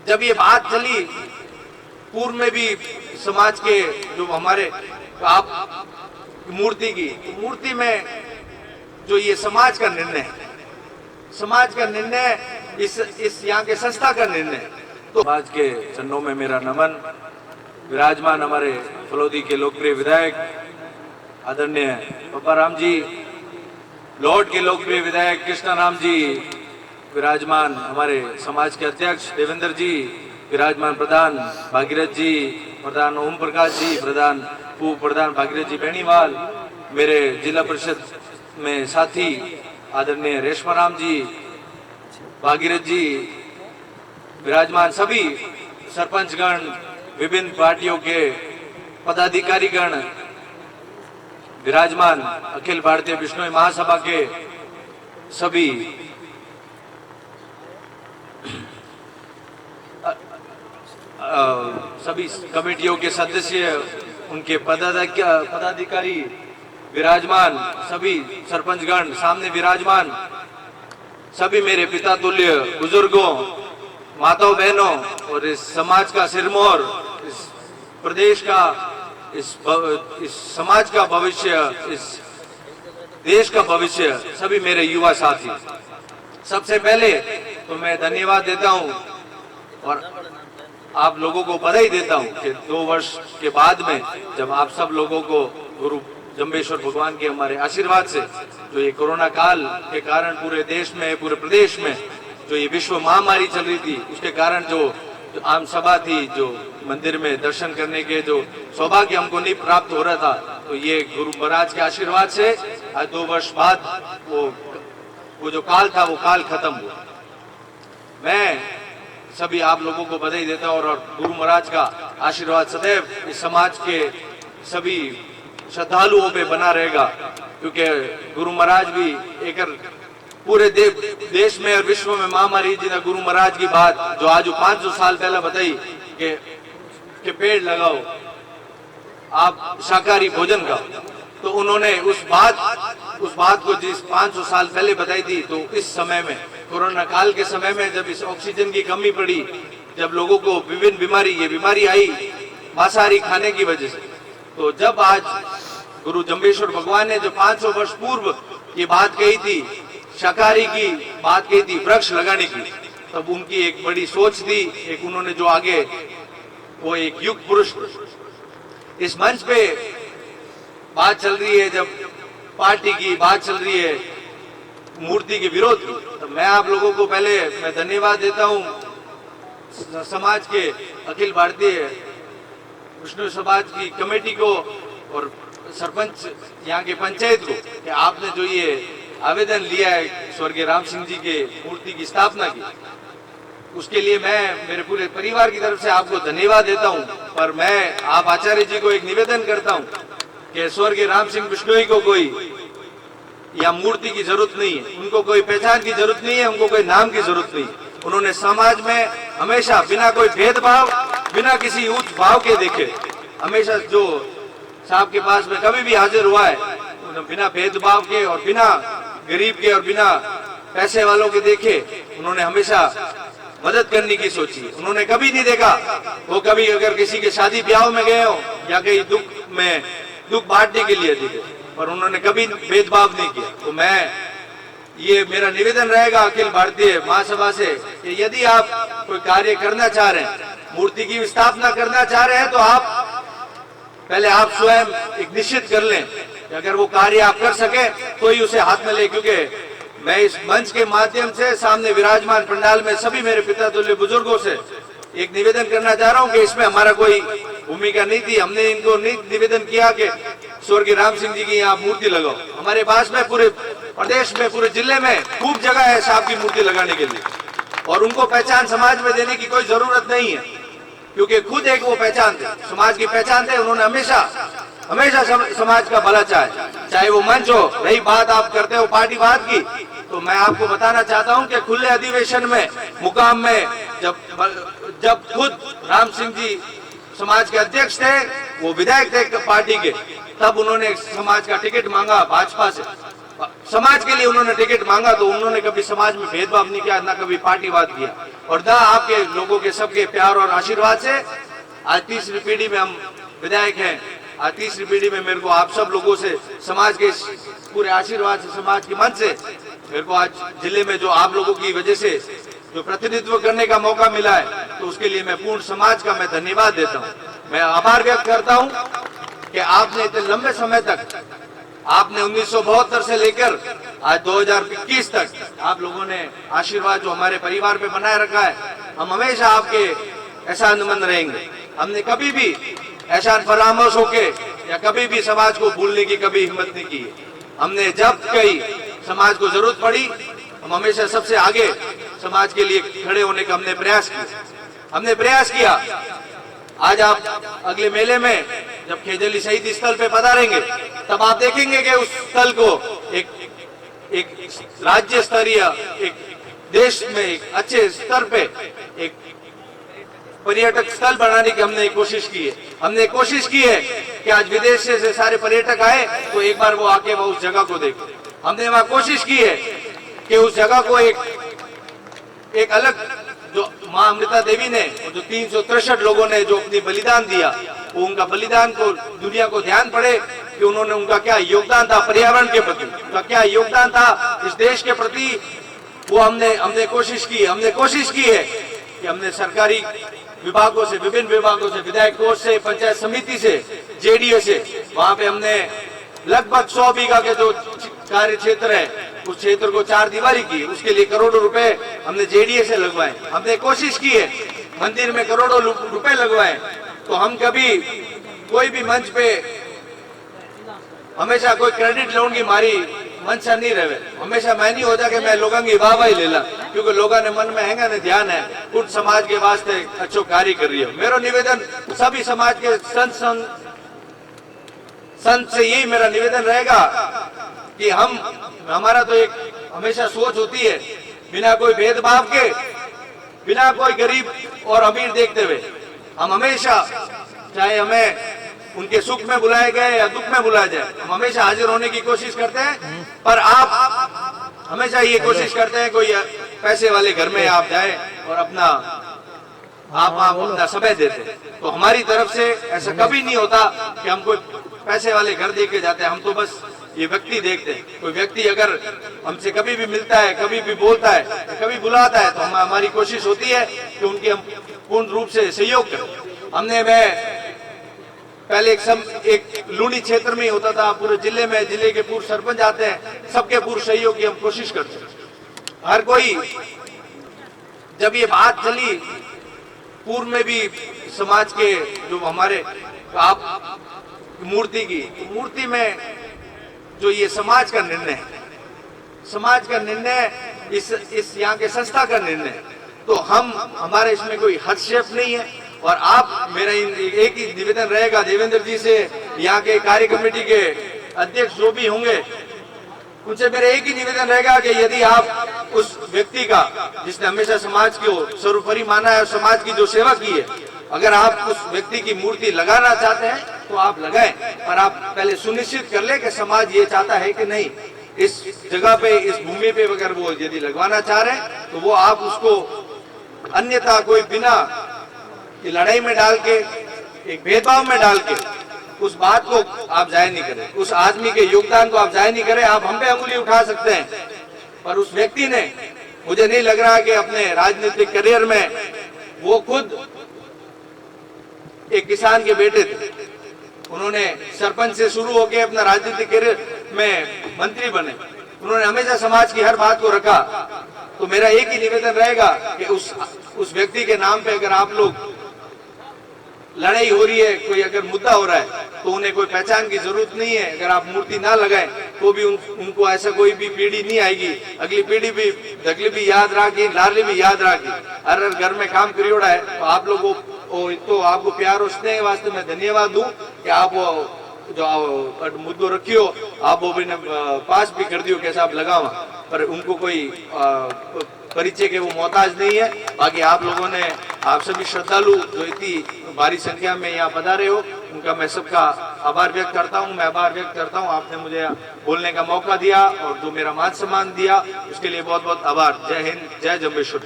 जब ये बात चली पूर्व में भी समाज के जो हमारे आप मूर्ति की, तो मूर्ति में जो ये समाज का निर्णय है, समाज का निर्णय, इस यहाँ के संस्था का निर्णय, तो समाज के चरणों में मेरा नमन। विराजमान हमारे फलोदी के लोकप्रिय विधायक आदरणीय पप्पाराम जी, लौट के लोकप्रिय विधायक कृष्णाराम जी, विराजमान हमारे समाज के अध्यक्ष देवेंद्र जी, विराजमान प्रधान भागीरथ जी, प्रधान ओम प्रकाश जी, उप प्रधान भागीरथ जी बेनीवाल, मेरे जिला परिषद में साथी आदरणीय रेशमाराम जी, भागीरथ जी, विराजमान सभी सरपंचगण, विभिन्न पार्टियों के पदाधिकारीगण, विराजमान अखिल भारतीय बिश्नोई महासभा के सभी सभी कमेटियों के सदस्य, उनके पदाधिकारी विराजमान, सभी सरपंचगण सामने विराजमान, सभी मेरे पिता तुल्य बुजुर्गों, माताओं बहनों और इस समाज का सिरमौर, इस प्रदेश का, इस समाज का भविष्य, इस देश का भविष्य, सभी मेरे युवा साथी, सबसे पहले तो मैं धन्यवाद देता हूं और आप लोगों को बधाई देता हूं कि 2 वर्ष के बाद में जब आप सब लोगों को गुरु जम्बेश्वर भगवान के हमारे आशीर्वाद से, जो ये कोरोना काल के कारण पूरे देश में, पूरे प्रदेश में जो ये विश्व महामारी चल रही थी, उसके कारण जो आम सभा थी, जो मंदिर में दर्शन करने के जो सौभाग्य हमको नहीं प्राप्त हो रहा था, तो ये गुरु महाराज के आशीर्वाद से आज 2 वर्ष बाद वो जो काल था वो काल खत्म हुआ। मैं सभी आप लोगों को बधाई देता हूँ और गुरु महाराज का आशीर्वाद सदैव इस समाज के सभी श्रद्धालुओं पे बना रहेगा, क्योंकि गुरु महाराज भी एक पूरे देश में और विश्व में महामारी जी ने गुरु महाराज की बात जो आज 500 साल पहले बताई कि पेड़ लगाओ, आप शाकाहारी भोजन खाओ, तो उन्होंने उस बात को जिस 500 साल पहले बताई थी, तो इस समय में कोरोना काल के समय में जब इस ऑक्सीजन की कमी पड़ी, जब लोगों को विभिन्न ये बीमारी आई मांसाहारी खाने की वजह से, तो जब आज गुरु जम्बेश्वर भगवान ने जो 500 वर्ष पूर्व ये बात कही थी, शाकाहारी की बात कही थी, वृक्ष लगाने की, तब उनकी एक बड़ी सोच थी, एक उन्होंने जो आगे वो एक युग पुरुष। इस मंच पे बात चल रही है, जब पार्टी की बात चल रही है मूर्ति के विरोध की, तो मैं आप लोगों को पहले मैं धन्यवाद देता हूं समाज के अखिल भारतीय विष्णु समाज की कमेटी को और सरपंच यहाँ के पंचायत को कि आपने जो ये आवेदन लिया है स्वर्गीय राम सिंह जी के मूर्ति की स्थापना की, उसके लिए मैं मेरे पूरे परिवार की तरफ से आपको धन्यवाद देता हूं। पर मैं आप आचार्य जी को एक निवेदन करता हूं कि स्वर्गीय राम सिंह बिश्नोई को कोई या मूर्ति की जरूरत नहीं है, उनको कोई पहचान की जरूरत नहीं है, उनको कोई नाम की जरूरत नहीं है। उन्होंने समाज में हमेशा बिना कोई भेदभाव, बिना किसी ऊंच भाव के देखे, हमेशा जो साहब के पास में कभी भी हाजिर हुआ है, बिना भेदभाव के और बिना गरीब के और बिना पैसे वालों के देखे, उन्होंने हमेशा मदद करने की सोची। उन्होंने कभी नहीं देखा वो कभी अगर किसी के शादी ब्याह में गए हो या कहीं दुख बांटने के लिए दिखे, पर उन्होंने कभी भेदभाव नहीं किया। तो मैं ये मेरा निवेदन रहेगा अखिल भारतीय महासभा से कि यदि आप कोई कार्य करना चाह रहे हैं, मूर्ति की स्थापना करना चाह रहे हैं, तो आप पहले आप स्वयं एक निश्चित कर लें कि अगर वो कार्य आप कर सके तो ही उसे हाथ में ले। क्योंकि मैं इस मंच के माध्यम से सामने विराजमान पंडाल में सभी मेरे पिता तुल्य बुजुर्गों से एक निवेदन करना चाह रहा हूं कि इसमें हमारा कोई भूमिका नहीं थी। हमने इनको नहीं निवेदन किया कि स्वर्गीय राम सिंह जी की यहाँ मूर्ति लगाओ। हमारे पास में पूरे प्रदेश में, पूरे जिले में खूब जगह है साहब की मूर्ति लगाने के लिए, और उनको पहचान समाज में देने की कोई जरूरत नहीं है, क्योंकि खुद एक वो पहचान थे, समाज की पहचान थे। उन्होंने हमेशा समाज का भला चाहे वो मंच हो। रही बात आप करते हो पार्टीवाद की, तो मैं आपको बताना चाहता हूं कि खुले अधिवेशन में मुकाम में जब खुद राम सिंह जी समाज के अध्यक्ष थे, वो विधायक थे पार्टी के, तब उन्होंने समाज का टिकट मांगा भाजपा से, समाज के लिए उन्होंने टिकट मांगा, तो उन्होंने कभी समाज में भेदभाव नहीं किया, ना कभी पार्टीवाद किया। और न आपके लोगों के सबके प्यार और आशीर्वाद से आज तीसरी पीढ़ी में हम विधायक हैं। आज तीसरी पीढ़ी में मेरे को आप सब लोगों से, समाज के पूरे आशीर्वाद से, समाज के मन से मेरे को आज जिले में जो आप लोगों की वजह से जो प्रतिनिधित्व करने का मौका मिला है, तो उसके लिए मैं पूर्ण समाज का मैं धन्यवाद देता हूँ। मैं आभार व्यक्त करता हूँ कि आपने इतने लंबे समय तक, आपने 1972 से लेकर आज 2021 तक आप लोगों ने आशीर्वाद जो हमारे परिवार पे बनाए रखा है। हम हमेशा आपके एहसानमंद रहेंगे। हमने कभी भी एहसान फरामोश होके या कभी भी समाज को भूलने की कभी हिम्मत नहीं की। हमने जब कहीं समाज को जरूरत पड़ी, हम हमेशा सबसे आगे समाज के लिए खड़े होने का हमने प्रयास किया। आज आप अगले मेले में जब खेजली शहीद स्थल पे पधारेंगे, तब आप देखेंगे कि उस स्थल को एक राज्य स्तरीय, एक देश में एक अच्छे स्तर पे एक पर्यटक स्थल बनाने की हमने कोशिश की है। हमने कोशिश की है कि आज विदेश से सारे पर्यटक आए तो एक बार वो आके वो उस जगह को देखें। हमने वहां कोशिश की है कि उस जगह को एक अलग, जो मां अमृता देवी ने, जो 363 लोगों ने जो अपनी बलिदान दिया, वो उनका बलिदान को दुनिया को ध्यान पड़े कि उन्होंने, उनका क्या योगदान था पर्यावरण के प्रति, उनका क्या योगदान था इस देश के प्रति, वो हमने कोशिश की है कि हमने सरकारी विभागों से, विभिन्न विभागों से, विधायक कोष से, पंचायत समिति से, जेडीए से, वहां पे हमने लगभग 100 बीघा के जो कार्य क्षेत्र है, उस क्षेत्र को 4 दीवारी की, उसके लिए करोड़ों रुपए हमने जेडीए से लगवाए। हमने कोशिश की है मंदिर में करोड़ों रुपए लगवाए। तो हम कभी कोई भी मंच पे हमेशा कोई क्रेडिट लोन की मारी मंच नहीं रहे। हमेशा मैं नहीं हो जाके मैं लोगों की वाह ले ला, क्योंकि लोगों ने मन में हैंगा ने ध्यान है कुछ समाज के वास्ते अच्छो कार्य कर रही है। मेरा निवेदन सभी समाज के संत से यही मेरा निवेदन रहेगा कि हमारा तो एक हमेशा सोच होती है, बिना कोई भेदभाव के, बिना कोई गरीब और अमीर देखते हुए, हम हमेशा, चाहे हमें उनके सुख में बुलाया गए या दुख में बुलाया जाए, हम हमेशा हाजिर होने की कोशिश करते हैं। पर आप हमेशा ये कोशिश करते हैं कोई पैसे वाले घर में आप जाए और अपना समय देते हैं। तो हमारी तरफ से ऐसा कभी नहीं होता कि हम कोई पैसे वाले घर देख के जाते हैं। हम तो बस ये व्यक्ति देखते हैं। कोई व्यक्ति अगर हमसे कभी भी मिलता है, कभी भी बोलता है, कभी बुलाता है, तो हमारी कोशिश होती है कि उनके हम पूर्ण रूप से सहयोग करें। मैं पहले एक लूनी क्षेत्र में होता था, पूरे जिले में, जिले के पूर्व सरपंच आते हैं, सबके पूर्व सहयोग की हम कोशिश करते हैं। हर कोई, जब ये बात चली पूर्व में भी समाज के जो हमारे आप मूर्ति की, मूर्ति में जो ये समाज का निर्णय है, समाज का निर्णय, इस यहाँ के संस्था का निर्णय, तो हमारे इसमें कोई हस्तक्षेप नहीं है। और आप, मेरा एक ही निवेदन रहेगा देवेंद्र जी से, यहाँ के कार्य कमेटी के अध्यक्ष जो भी होंगे, उनसे मेरा एक ही निवेदन रहेगा कि यदि आप उस व्यक्ति का, जिसने हमेशा समाज को सर्वोपरि माना है और समाज की जो सेवा की है, अगर आप उस व्यक्ति की मूर्ति लगाना चाहते हैं तो आप लगाएं, पर आप पहले सुनिश्चित कर ले कि समाज ये चाहता है कि नहीं। इस जगह पे, इस भूमि पे अगर वो यदि लगवाना चाह रहे हैं तो वो आप उसको, अन्यथा कोई बिना लड़ाई में डाल के, एक भेदभाव में डाल के उस बात को आप जाहिर नहीं करें, उस आदमी के योगदान को आप जाहिर नहीं करें। आप हम पे अंगुली उठा सकते हैं, पर उस व्यक्ति ने, मुझे नहीं लग रहा कि अपने राजनीतिक करियर में, वो खुद एक किसान के बेटे थे, उन्होंने सरपंच से शुरू होकर अपना राजनीतिक करियर में मंत्री बने, उन्होंने हमेशा समाज की हर बात को रखा। तो मेरा एक ही निवेदन रहेगा कि उस व्यक्ति के नाम पे अगर आप लोग, लड़ाई हो रही है, कोई अगर मुद्दा हो रहा है, तो उन्हें कोई पहचान की जरूरत नहीं है। अगर आप मूर्ति ना लगाएं तो भी उनको ऐसा कोई भी पीढ़ी नहीं आएगी, अगली पीढ़ी भी दगली भी याद रखी, लाडली भी याद रखी। हर घर में काम करियोड़ा है, तो आप लोगों तो आपको प्यार और स्नेह वास्ते मैं धन्यवाद दूं कि आप जो मुद्दों रखियो, आप वो भी पास भी कर दियो कैसा आप लगावा, पर उनको कोई परिचय के वो मोहताज नहीं है। बाकी आप लोगों ने, आप सभी श्रद्धालु जो इतनी भारी संख्या में यहाँ पधारे हो, उनका मैं सबका आभार व्यक्त करता हूँ। मैं आभार व्यक्त करता हूँ, आपने मुझे बोलने का मौका दिया और जो मेरा मान सम्मान दिया, उसके लिए बहुत बहुत आभार। जय हिंद, जय जम्बेश्वर।